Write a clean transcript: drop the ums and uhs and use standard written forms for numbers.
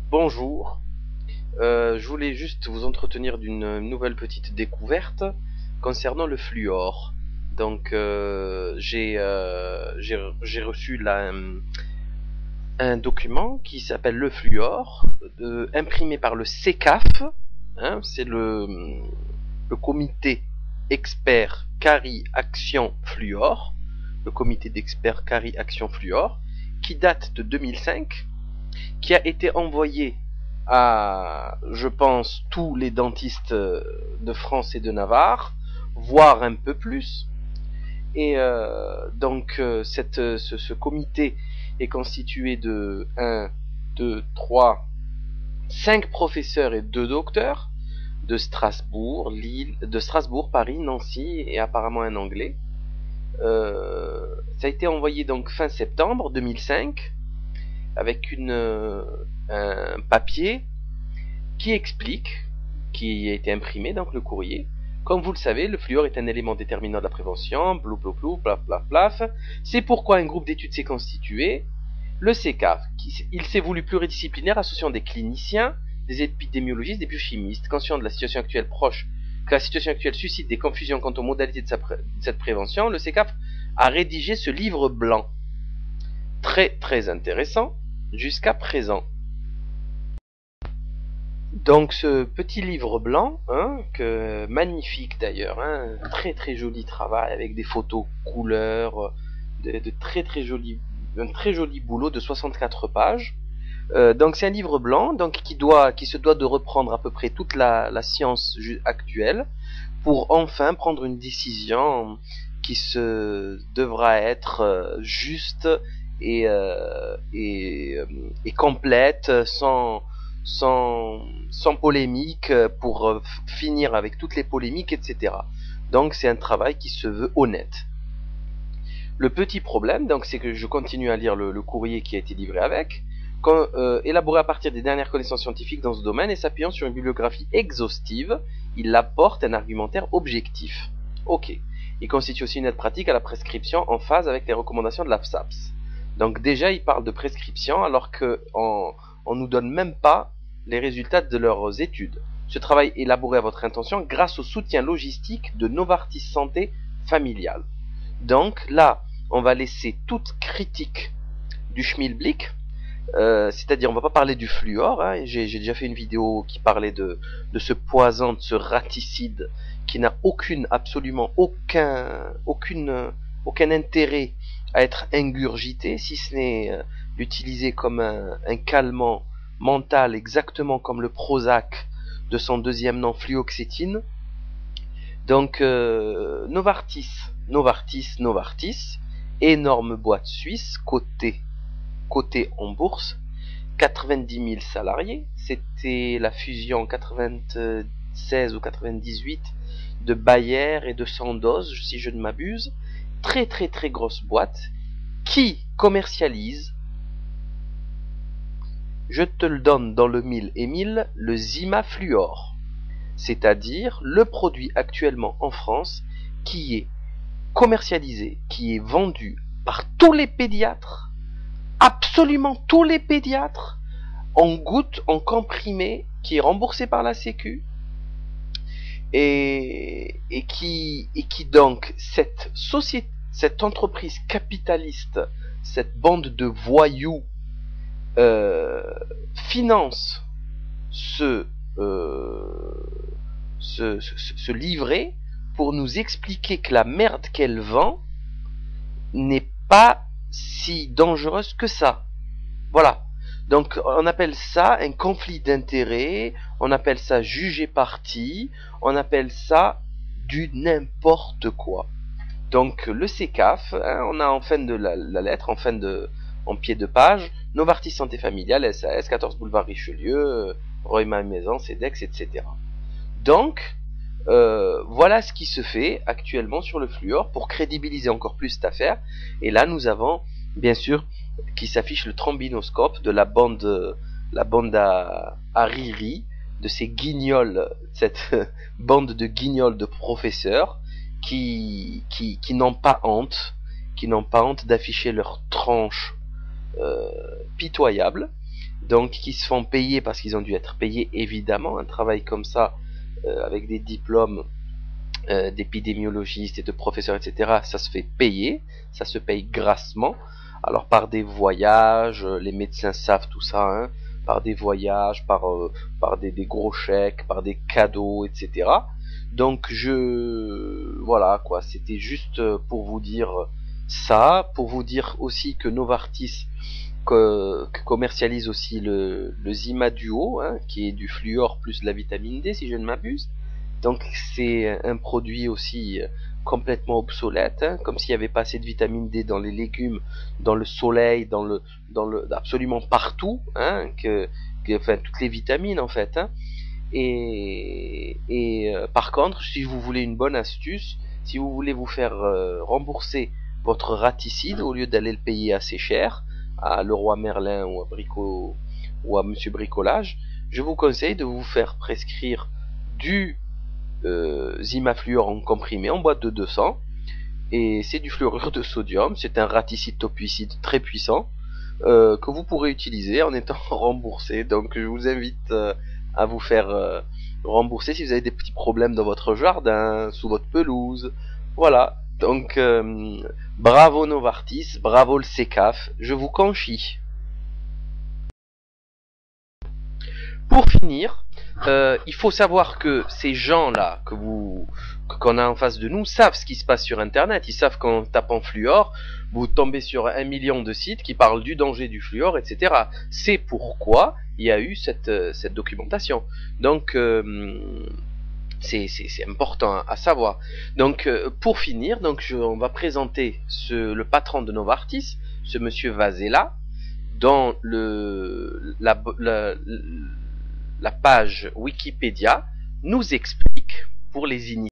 Bonjour, je voulais juste vous entretenir d'une nouvelle petite découverte concernant le fluor. Donc, j'ai reçu là un document qui s'appelle le fluor, imprimé par le CECAF, hein, c'est le comité expert Cari Action Fluor, le comité d'experts Cari Action Fluor, qui date de 2005, qui a été envoyé à, je pense, tous les dentistes de France et de Navarre, voire un peu plus. Et ce comité est constitué de 1, 2, 3, 5 professeurs et 2 docteurs de Strasbourg, de Strasbourg, Paris, Nancy et apparemment un anglais. Ça a été envoyé donc fin septembre 2005 avec un papier qui explique, qui a été imprimé dans le courrier. Comme vous le savez, le fluor est un élément déterminant de la prévention, blou, plaf, plaf, plaf. C'est pourquoi un groupe d'études s'est constitué, le CECAF. Il s'est voulu pluridisciplinaire, associant des cliniciens, des épidémiologistes, des biochimistes. Conscient de la situation actuelle que la situation actuelle suscite des confusions quant aux modalités de cette prévention, le CECAF a rédigé ce livre blanc. Très très intéressant jusqu'à présent. Donc ce petit livre blanc, hein, magnifique d'ailleurs, hein, très très joli travail avec des photos couleurs, de très très joli, un très joli boulot de 64 pages. Donc c'est un livre blanc, donc qui se doit de reprendre à peu près toute la science actuelle pour enfin prendre une décision qui devra être juste et complète, sans polémique, pour finir avec toutes les polémiques, etc. Donc c'est un travail qui se veut honnête. Le petit problème, donc, c'est que je continue à lire le courrier qui a été livré avec, élaboré à partir des dernières connaissances scientifiques dans ce domaine et s'appuyant sur une bibliographie exhaustive, il apporte un argumentaire objectif. Ok. Il constitue aussi une aide pratique à la prescription en phase avec les recommandations de l'AFSAPS. Donc déjà, il parle de prescription alors qu'on nous donne même pas les résultats de leurs études. Ce travail est élaboré à votre intention grâce au soutien logistique de Novartis Santé Familiale. Donc là, on va laisser toute critique du schmilblick, c'est-à-dire on va pas parler du fluor, hein, j'ai déjà fait une vidéo qui parlait de ce poison, de ce raticide qui n'a absolument aucun intérêt à être ingurgité, si ce n'est l'utiliser comme un calmant mental, exactement comme le Prozac de son deuxième nom fluoxétine. Donc Novartis, énorme boîte suisse, cotée en bourse, 90 000 salariés. C'était la fusion 96 ou 98 de Bayer et de Sandoz, si je ne m'abuse. Très très très grosse boîte qui commercialise, je te le donne dans le mille et mille, le Zimafluor, c'est-à-dire le produit actuellement en France qui est commercialisé, qui est vendu par tous les pédiatres, absolument tous les pédiatres, en gouttes, en comprimé, qui est remboursé par la Sécu, et qui donc, cette entreprise capitaliste, cette bande de voyous, finance ce livret pour nous expliquer que la merde qu'elle vend n'est pas si dangereuse que ça. Voilà. Donc on appelle ça un conflit d'intérêts, on appelle ça juger parti, on appelle ça du n'importe quoi. Donc le CECAF, hein, on a en fin de la lettre, en pied de page, Novartis Santé Familiale, SAS, 14 boulevard Richelieu, Royma Maison, CEDEX, etc. Donc, voilà ce qui se fait actuellement sur le fluor pour crédibiliser encore plus cette affaire. Et là, nous avons, bien sûr, qui s'affiche le trombinoscope de la bande à riri, de ces guignols, cette bande de guignols de professeurs qui n'ont pas honte, d'afficher leurs tranches pitoyables. donc qui se font payer parce qu'ils ont dû être payés évidemment. Un travail comme ça, avec des diplômes d'épidémiologistes et de professeurs, etc., ça se fait payer, ça se paye grassement. Alors par des voyages, les médecins savent tout ça, hein, par des voyages, par des gros chèques, par des cadeaux, etc. Donc voilà quoi, c'était juste pour vous dire ça, pour vous dire aussi que Novartis commercialise aussi le Zima Duo, hein, qui est du fluor plus de la vitamine D si je ne m'abuse. Donc c'est un produit aussi complètement obsolète, hein, comme s'il n'y avait pas assez de vitamine D dans les légumes, dans le soleil, absolument partout, hein, enfin toutes les vitamines en fait. Hein. Par contre, si vous voulez une bonne astuce, si vous voulez vous faire rembourser votre raticide au lieu d'aller le payer assez cher à Leroy Merlin ou à Monsieur Bricolage, je vous conseille de vous faire prescrire du Zimafluor en comprimé en boîte de 200, et c'est du fluorure de sodium, c'est un raticide topuicide très puissant que vous pourrez utiliser en étant remboursé. Donc je vous invite à vous faire rembourser si vous avez des petits problèmes dans votre jardin, sous votre pelouse. Voilà, donc bravo Novartis, bravo le CECAF, je vous conchis. Pour finir, il faut savoir que ces gens-là qu'on a en face de nous savent ce qui se passe sur Internet. Ils savent qu'en tapant fluor, vous tombez sur 1 million de sites qui parlent du danger du fluor, etc. C'est pourquoi il y a eu cette documentation. Donc c'est important à savoir. Donc pour finir, on va présenter le patron de Novartis, ce monsieur Vasella, dans la page Wikipédia nous explique pour les initiés